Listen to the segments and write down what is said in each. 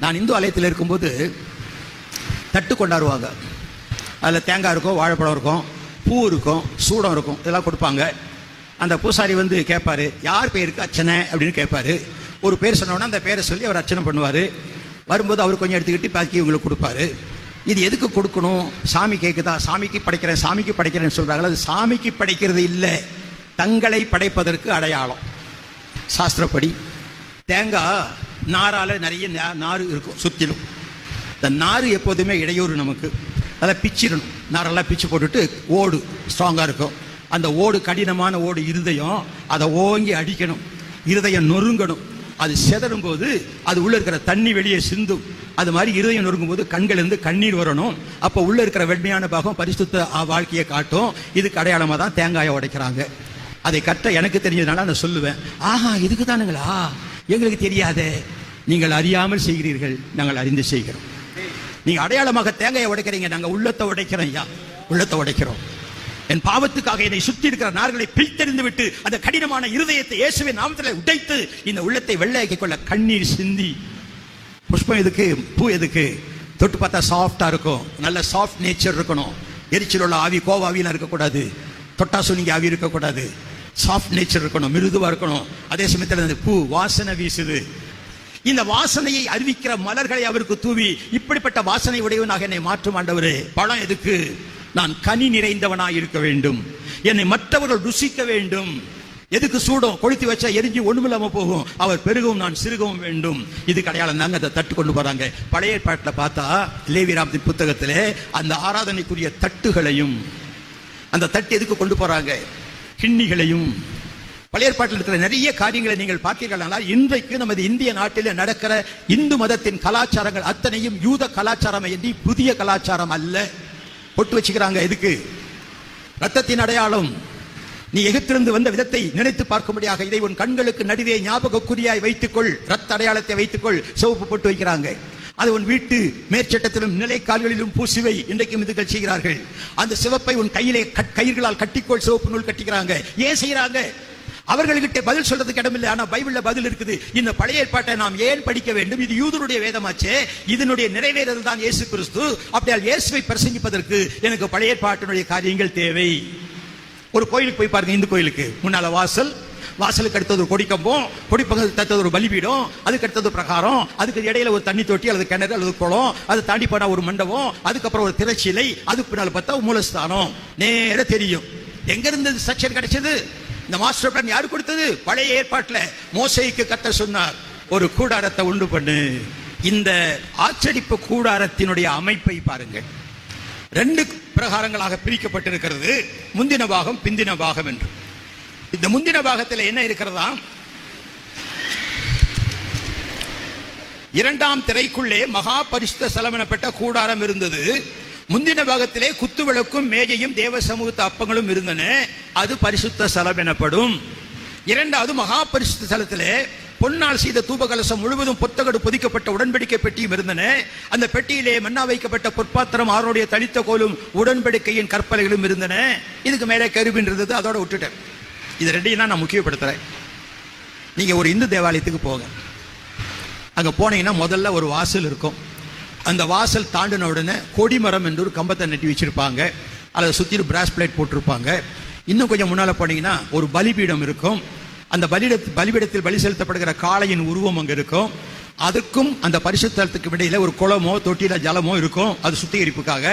நான் இந்து ஆலயத்தில் இருக்கும்போது தட்டு கொண்டாடுவாங்க. அதில் தேங்காய் இருக்கும், வாழைப்பழம் இருக்கும், பூ இருக்கும், சூடம் இருக்கும், இதெல்லாம் கொடுப்பாங்க. அந்த பூசாரி வந்து கேட்பாரு, யார் பேருக்கு அர்ச்சனை அப்படின்னு கேட்பாரு. ஒரு பேர் சொன்னோன்னா அந்த பேரை சொல்லி அவர் அர்ச்சனை பண்ணுவார். வரும்போது அவர் கொஞ்சம் எடுத்துக்கிட்டு பாக்கி இவங்களுக்கு கொடுப்பாரு. இது எதுக்கு கொடுக்கணும்? சாமி கேட்குதா? சாமிக்கு படைக்கிறேன், சாமிக்கு படைக்கிறேன்னு சொல்கிறாங்களா? அது சாமிக்கு படைக்கிறது இல்லை, தங்களை படைப்பதற்கு அடையாளம். சாஸ்திரப்படி தேங்காய் நாரால் நிறைய நாறு இருக்கும் சுற்றிலும். இந்த நாறு எப்போதுமே இடையூறு நமக்கு. அதை பிச்சிடணும். நாரெல்லாம் பிச்சு போட்டுட்டு ஓடு ஸ்ட்ராங்காக இருக்கும். அந்த ஓடு கடினமான ஓடு இருதயம், அதை ஓங்கி அடிக்கணும். இருதயம் நொறுங்கணும். அது செதறும் போது அது உள்ள இருக்கிற தண்ணி வெளியே சிந்தும். அது மாதிரி இருதயம் நொறுங்கும் போது கண்களிலிருந்து கண்ணீர் வரணும். அப்போ உள்ள இருக்கிற வெண்மையான பாகம் பரிசுத்த வாழ்க்கையை காட்டும். இதுக்கு அடையாளமாக தான் தேங்காயை உடைக்கிறாங்க. அதை கரெக்டாக எனக்கு தெரிஞ்சதுனால நான் சொல்லுவேன், ஆஹா இதுக்கு தானுங்களா, எங்களுக்கு தெரியாதே. நீங்கள் அறியாமல் செய்கிறீர்கள், நாங்கள் அறிந்து செய்கிறோம். நீங்கள் அடையாளமாக தேங்காயை உடைக்கிறீங்க, நாங்கள் உள்ளத்தை உடைக்கிறோம். ஐயா, உள்ளத்தை உடைக்கிறோம். என் பாவத்துக்காக என்னை சுற்றி இருக்கிற நார்களை பிரித்தெறிந்து விட்டு அந்த கடினமான இருதயத்தை இயேசுவின் நாமத்தில் உடைத்து இந்த உள்ளத்தை வெள்ளையாக்கிக் கொள்ள கண்ணீர் சிந்தி. புஷ்பம் எதுக்கு? பூ எதுக்கு? தொட்டு பார்த்தா சாஃப்டா இருக்கும். நல்ல சாஃப்ட் நேச்சர் இருக்கணும். எரிச்சல் உள்ள ஆவி, கோவாவிலாம் இருக்கக்கூடாது. தொட்டா சொன்னீங்க ஆவி இருக்கக்கூடாது. சாஃப்ட் நேச்சர் இருக்கணும், மிருதுவா இருக்கணும். அதே சமயத்தில் அந்த பூ வாசனை வீசுது. இந்த வாசனையை அறிவிக்கிற மலர்களை அவருக்கு தூவி, இப்படிப்பட்ட வாசனை உடையவனாக என்னை மாற்றும் ஆண்டவரே. பழம் எதுக்கு? நான் கனி நிறைந்தவனாய் இருக்க வேண்டும், என்னை மற்றவர்கள் ருசிக்க வேண்டும். எதுக்கு? சூடம் கொளுத்தி வச்சா எரிஞ்சு ஒண்ணுமில்லாம போகும். அவர் பெருகவும் நான் சிறுகவும் வேண்டும். இது அடையாளம் தாங்க. அதை தட்டு கொண்டு போறாங்க. பழைய ஏற்பாட்டில் பார்த்தா லேவியராமத்தின் புத்தகத்திலே அந்த ஆராதனைக்குரிய தட்டுகளையும், அந்த தட்டு எதுக்கு கொண்டு போறாங்க? கிண்ணிகளையும். பழைய ஏற்பாட்டில் இருக்கிற நிறைய காரியங்களை நீங்கள் பார்த்தீர்கள். இன்றைக்கு நமது இந்திய நாட்டில் நடக்கிற இந்து மதத்தின் கலாச்சாரங்கள் அத்தனையும் யூத கலாச்சாரம் என்று புதிய கலாச்சாரம் அல்ல. பொட்டு வச்சுக்கிறாங்க. எதுக்கு? ரத்தத்தின் அடையாளம். நீ எகிப்திலிருந்து வந்த விதத்தை நினைத்து பார்க்கும்படியாக இதை உன் கண்களுக்கு நடுவே ஞாபகக்குறியாய் வைத்துக்கொள். ரத்த அடையாளத்தை வைத்துக்கொள். சிவப்பு பொட்டு வைக்கிறாங்க. அது உன் வீட்டு மேற்சட்டத்திலும் நிலைக்கால்களிலும் பூசுவை. இன்றைக்கும் இதுகள் செய்கிறார்கள். அந்த சிவப்பை உன் கையிலே கயிர்களால் கட்டிக்கொள். சிவப்பு நூல் கட்டிக்கிறாங்க. ஏன் செய்யறாங்க? அவர்கள்கிட்ட பதில் சொல்றதுக்கு இடமில்லை. ஆனா பைபிள்ல பதில் இருக்குது. இந்த பழைய ஏற்பாட்டை நாம் ஏன் படிக்க வேண்டும்? இது யூதருடைய வேதமாச்சே. இதனுடைய நிறைவேறுதல் தான் இயேசு கிறிஸ்து. அப்படியால் இயேசுவை பிரசங்கிப்பதற்கு எனக்கு பழைய ஏற்பாட்டினுடைய காரியங்கள் தேவை. ஒரு கோயிலுக்கு போய் பாருங்க. இந்து கோயிலுக்கு முன்னால வாசல், வாசலுக்கு அடுத்தது ஒரு கொடிக்கம்பம், கொடிப்பக்கத்துக்கு அடுத்தது ஒரு பலிபீடம், அதுக்கு அடுத்தது பிரகாரம், அதுக்கு இடையில ஒரு தண்ணி தொட்டி அல்லது கிணறு அல்லது குளம், அது தாண்டி போனா ஒரு மண்டபம், அதுக்கப்புறம் ஒரு திரைச்சீலை, அதுக்கு பின்னால் பார்த்தா மூலஸ்தானம். நேர தெரியும். எங்க இருந்து ஸ்ட்ரக்சர் கிடைச்சது? இந்த மாஸ்டர் பிளான் யாரு கொடுத்தது? பழைய ஏற்பாட்டில் மோசேக்கு கர்த்தர் சொன்னார், ஒரு கூடாரத்தை உண்டு பண்ணு. இந்த ஆச்சரிப்பு கூடாரத்தினுடைய அமைப்பை பாருங்கள். 2 பிரகாரங்களாக பிரிக்கப்பட்டிருக்கிறது. முந்தின பாகம், பிந்தின பாகம் என்று. இந்த முந்தின பாகத்தில் என்ன இருக்கிறதா? 2ஆம் திரைக்குள்ளே மகா பரிசுத்த ஸ்தலம் எனப்பட்ட கூடாரம் இருந்தது. முந்தின பாகத்திலே குத்து விளக்கும் மேஜையும் தேவ சமூகத்து அப்பங்களும் இருந்தன. அது பரிசுத்த ஸ்தலம் எனப்படும். 2வது மகா பரிசுத்த ஸ்தலத்திலே பொன்னால் செய்த தூபகலசம் முழுவதும் பொத்தகடு பொதிக்கப்பட்ட உடன்படிக்கை பெட்டியும் இருந்தன. அந்த பெட்டியிலே மன்னா வைக்கப்பட்ட பொற்பாத்திரம், ஆரோடைய தளித்த கோலும் உடன்படிக்கையின் கற்பலைகளும் இருந்தன. இதுக்கு மேலே கருவின் இருந்தது. அதோட விட்டுட்டேன். இது 2ஐயும் நான் முக்கியப்படுத்துறேன். நீங்க ஒரு இந்து தேவாலயத்துக்கு போங்க. அங்க போனீங்கன்னா முதல்ல ஒரு வாசல் இருக்கும். அந்த வாசல் தாண்டின உடனே கொடிமரம் என்று ஒரு கம்பத்தை நட்டி வச்சிருப்பாங்க. அதை சுற்றி பிராஸ் பிளேட் போட்டிருப்பாங்க. இன்னும் கொஞ்சம் முன்னால போனீங்கன்னா ஒரு பலிபீடம் இருக்கும். அந்த பலிபீடத்தில் பலி செலுத்தப்படுகிற காளையின் உருவம் அங்க இருக்கும். அதுக்கும் அந்த பரிசுத்தலத்துக்கு இடையில ஒரு குளமோ தொட்டியில ஜலமோ இருக்கும். அது சுத்திகரிப்புக்காக.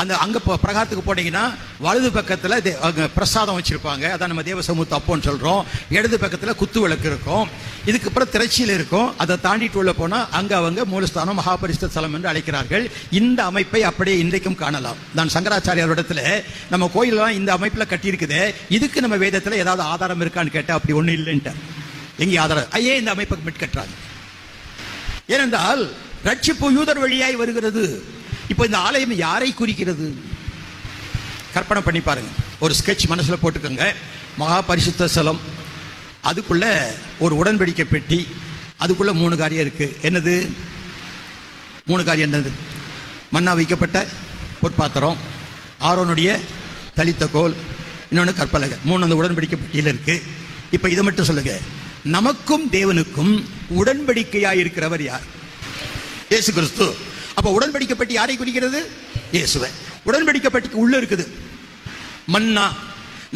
அந்த அங்க பிரகாரத்துக்கு போனீங்கன்னா வலது பக்கத்துல பிரசாதம் வச்சிருப்பாங்க. அதான் நம்ம தேவ சமூகத்து அப்போன்னு சொல்றோம். இடது பக்கத்துல குத்து விளக்கு இருக்கும். இதுக்கு அப்புறம் திரைச்சியில் இருக்கும். அதை தாண்டிட்டு உள்ள போனா அங்க அவங்க மூலஸ்தானம், மகாபரிசுத்த ஸ்தலம் என்று அழைக்கிறார்கள். இந்த அமைப்பை அப்படியே இன்றைக்கும் காணலாம். நான் சங்கராச்சாரியார் இடத்துல நம்ம கோயிலெல்லாம் இந்த அமைப்புல கட்டி இருக்குது. இதுக்கு நம்ம வேதத்துல ஏதாவது ஆதாரம் இருக்கான்னு கேட்டா அப்படி ஒண்ணு இல்லைன்ட்டு. எங்கே ஆதாரம்? ஐயே இந்த அமைப்பை மிட் கட்டுறாங்க. ஏனென்றால் ரட்சிப்பு யூதர் வழியாய் வருகிறது. இப்போ இந்த ஆலயம் யாரை குறிக்கிறது? கற்பனை பண்ணி பாருங்க. ஒரு ஸ்கெட்ச் மனசுல போட்டுக்கோங்க. மகா பரிசுத்த ஸ்தலம், அதுக்குள்ள ஒரு உடன்படிக்கை பெட்டி, அதுக்குள்ள 3 காரியம் இருக்கு. என்னது 3 காரியம்? என்னது? மன்னா வைக்கப்பட்ட பொற்பாத்திரம், ஆரோனுடைய தளித்த கோல், இன்னொன்று கற்பலகை. 3 அந்த உடன்படிக்கை பெட்டியில் இருக்கு. இப்ப இதை மட்டும் சொல்லுங்க. நமக்கும் தேவனுக்கும் உடன்படிக்கையாய் இருக்கிறவர் யார்? இயேசு கிறிஸ்து. அப்ப உடன்படிக்கை பெட்டி யாரை குறிக்கிறது? இயேசுவை. உடன்படிக்கை பெட்டிக்கு உள்ள இருக்குது மன்னா.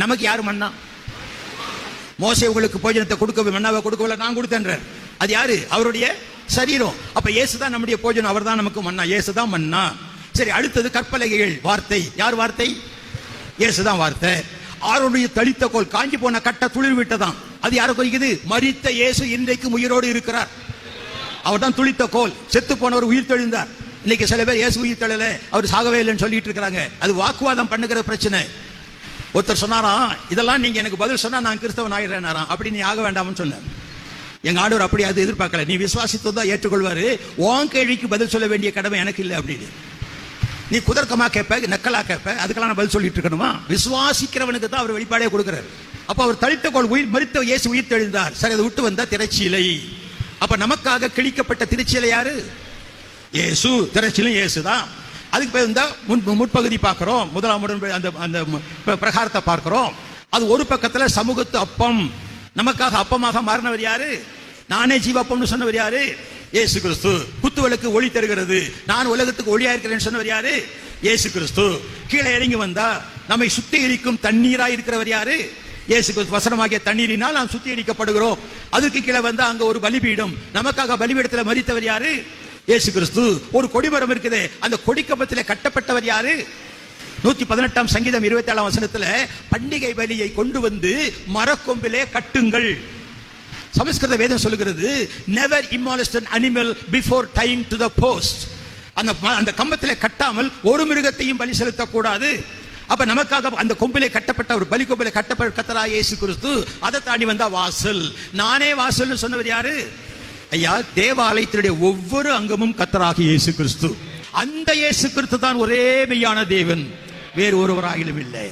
நமக்கு யாரு மன்னா? மோசே உங்களுக்கு போஜனத்தை கொடுக்க மன்னாவை கொடுக்கவில்லை, நான் கொடுத்தேன்றார். அது யாரு? அவருடைய சரீரம். அப்ப இயேசுதான் நம்முடைய போஜனம், அவர் தான் நமக்கு மன்னா, இயேசுதான் மன்னா. சரி, அடுத்தது கற்பலகைகள். வார்த்தை. யார் வார்த்தை? இயேசுதான் வார்த்தை. ஆரோடைய தளித்த கோல், காஞ்சி போன கட்ட துளிர் விட்டதான், அது யாரை குறிக்குது? மரித்த இயேசு இன்றைக்கு உயிரோடு இருக்கிறார். அவர் தான் துளித்த கோல். செத்து போனவர் உயிர் தெழுந்தார். இன்னைக்கு சில பேர் இயேசு உயிர் தெழல, அவர் சாகவே இல்லைன்னு சொல்லிட்டு இருக்கிறாங்க. அது வாக்குவாதம் பண்ணுகிற பிரச்சனை. ஒருத்தர் சொன்னாராம், இதெல்லாம் நீங்க எனக்கு பதில் சொன்னா நான் கிறிஸ்தவன் ஆயிடுறேனாராம். அப்படி நீ ஆக வேண்டாம்னு சொன்னார். எங்க ஆண்டவர் அப்படி அது எதிர்பார்க்கல. நீ விசுவாசித்ததான் ஏற்றுக்கொள்வாரு, உன் கேள்விக்கு பதில் சொல்ல வேண்டிய கடமை எனக்கு இல்லை அப்படின்னு. நீ குதர்க்கமா கேட்ப, நக்கலா கேட்ப, அதுக்கெல்லாம் நான் பதில் சொல்லிட்டு இருக்கணுமா? விசுவாசிக்கிறவனுக்கு தான் அவர் வெளிப்பாடே கொடுக்கிறார். அப்ப அவர் தளித்த கோல், உயிர் மரித்த இயேசு உயிர் தெழுந்தார். சரி, அதை விட்டு வந்தா திரைச்சீலை. அப்ப நமக்காக கிழிக்கப்பட்ட திருச்சீலை யாரு? இயேசு. திரைச்சீலை இயேசு தான். அதுக்கு பேர் இந்த முற்பகுதி பார்க்கிறோம், முதலாம் அந்த பிரகாரத்தை பார்க்கிறோம். அது ஒரு பக்கத்துல சமூகத்து அப்பம். நமக்காக அப்பமாக மாறினவர் யாரு? நானே ஜீவப்பம்னு சொன்னவர் யாரு? இயேசு கிறிஸ்து. குத்துவிளக்கு ஒளி தருகிறது, நான் உலகத்துக்கு ஒளியா இருக்கிறேன்னு சொன்னவர் யாரு? இயேசு கிறிஸ்து. கீழே இறங்கி வந்தா நம்மை சுத்திகரிக்கும் தண்ணீராய் இருக்கிறவர் யாரு? இயேசு கிறிஸ்து. வசனமாகிய தண்ணீரினால் நாம் சுத்திகரிக்கப்படுகிறோம். அதுக்கு கீழே வந்தா அங்க ஒரு பலிபீடம், நமக்காக பலிபீடத்தில் மரித்தவர் யாரு? இயேசு கிறிஸ்து. ஒரு கொடிமரம் இருக்குது, அந்த கொடிக்கம்பத்திலே கட்டப்பட்டவர் யாரு? 118 சங்கீதம் 27 வசனத்துல பண்டிகை பலியை கொண்டு வந்து மரக்கொம்பிலே கட்டுங்கள். சமஸ்கிருத வேதம் சொல்லுகிறது, never immolate an animal before tying to the post. அந்த கம்பத்திலே கட்டாமல் ஒரு மிருகத்தையும் பலி செலுத்தக்கூடாது. அப்ப நமக்காக அந்த கொம்பிலே கட்டப்பட்ட ஒரு பலி கொம்பிலே கட்டப்பட்ட கர்த்தராகிய இயேசு கிறிஸ்து. அதை தாண்டி வந்தா வாசல். நானே வாசல்னு சொன்னவர் யாரு? ஐயா, தேவாலயத்தினுடைய ஒவ்வொரு அங்கமும் கர்த்தராகிய இயேசு கிறிஸ்து. அந்த இயேசு கிறிஸ்து தான் ஒரே மெய்யான தேவன், வேறு ஒருவராகிலும் இல்லை.